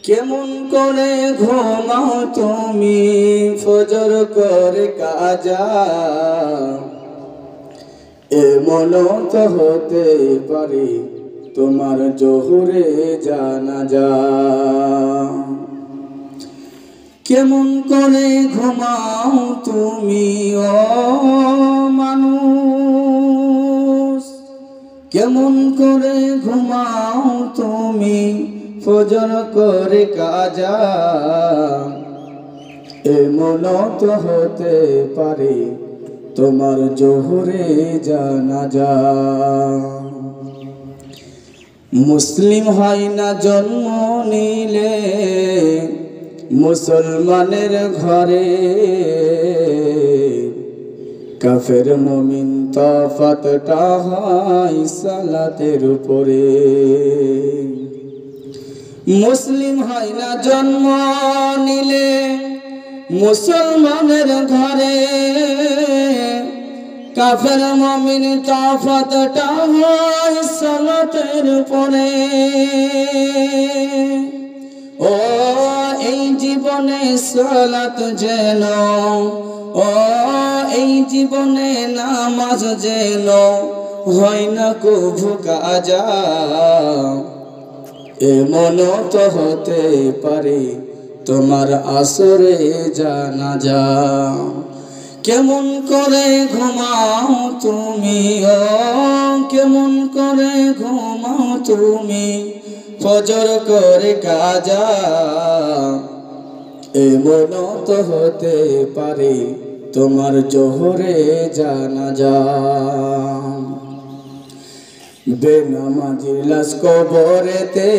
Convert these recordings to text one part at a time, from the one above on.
কেমন করে ঘুমাও তুমি ফজর করে কাজা, এমন তো হতে পারে তোমার জোহরে জানাজা। কেমন করে ঘুমাও তুমি ও মানুষ, কেমন করে ঘুমাও তুমি ফজর করে কাজা, এমন তো হতে পারে তোমার জোহরে জানাজা। মুসলিম হয় না জন্ম নিলে মুসলমানের ঘরে, কাফের মুমিন তফাতটা হয় সালাতের উপরে। মুসলিম হয় না জন্ম নিলে মুসলমানের ঘরে, কাফের মুমিন তফাতটা হয় সালাতের উপরে। ও এই জীবনে সালাত যেন, ও এই জীবনে নামাজ যেন হয় না কভু কাজা, এমন তো হতে পারে তোমার আসরে জানাজা। কেমন করে ঘুমাও তুমি ও, কেমন করে ঘুমাও তুমি ফজর করে কাজা, এমন তো হতে পারে তোমার জোহরে জানাজা। বেনামাজির লাশ কবরেতে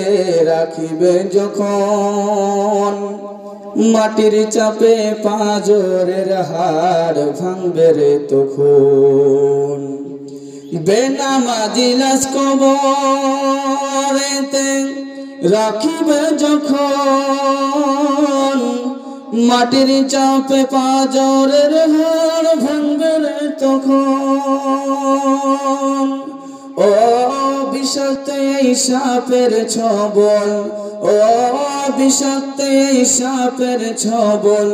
রাখিবে যখন, মাটির চাপে পাঁজরের হাড় ভাঙবে রে তখন। বেনামাজি লাশ কবরেতে রাখিবে যখন, মাটির চাপে পাঁজরের হাড় ভাঙবে রে তখন। ও বিষাক্ত এই সাপের ছবল, ও বিষাক্ত এই সাপের ছবল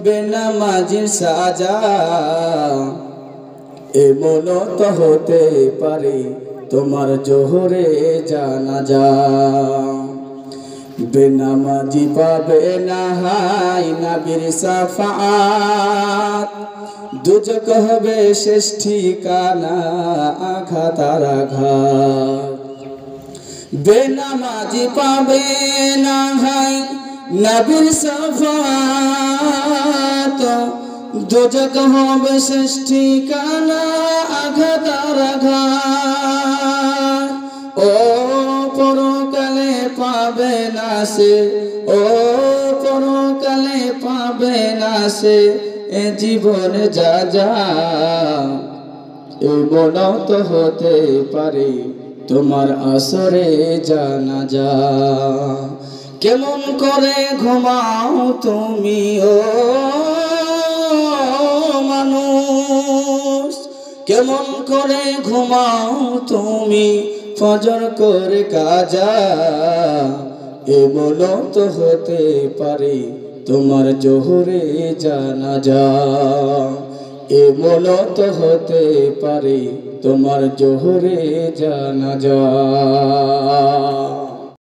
বেনামাজির সাজা, এমন তো হতে পারে তোমার জোহরে জানাজা। বেনামাজি পাবে না হাই নবীর শাফাআত, দুজক হবে শেষ ঠিকানা আঘাত আর আঘাত। বেনামাজি পাবে না হাই নবীর শাফাআত, দুজক হবে শেষ ঠিকানা আঘাত আর আঘাত। ও পরকালে পাবে না সে, ও পরকালে পাবে না সে এ জীবনে যা যা, এমন তো হতে পারে তোমার আসরে জানাজা। কেমন করে ঘুমাও তুমি ও মানুষ, কেমন করে ঘুমাও তুমি ফজর করে কাজা, এমন তো হতে পারে তোমার জোহরে জানাজা, এমন তো হতে পারে তোমার জোহরে জানাজা।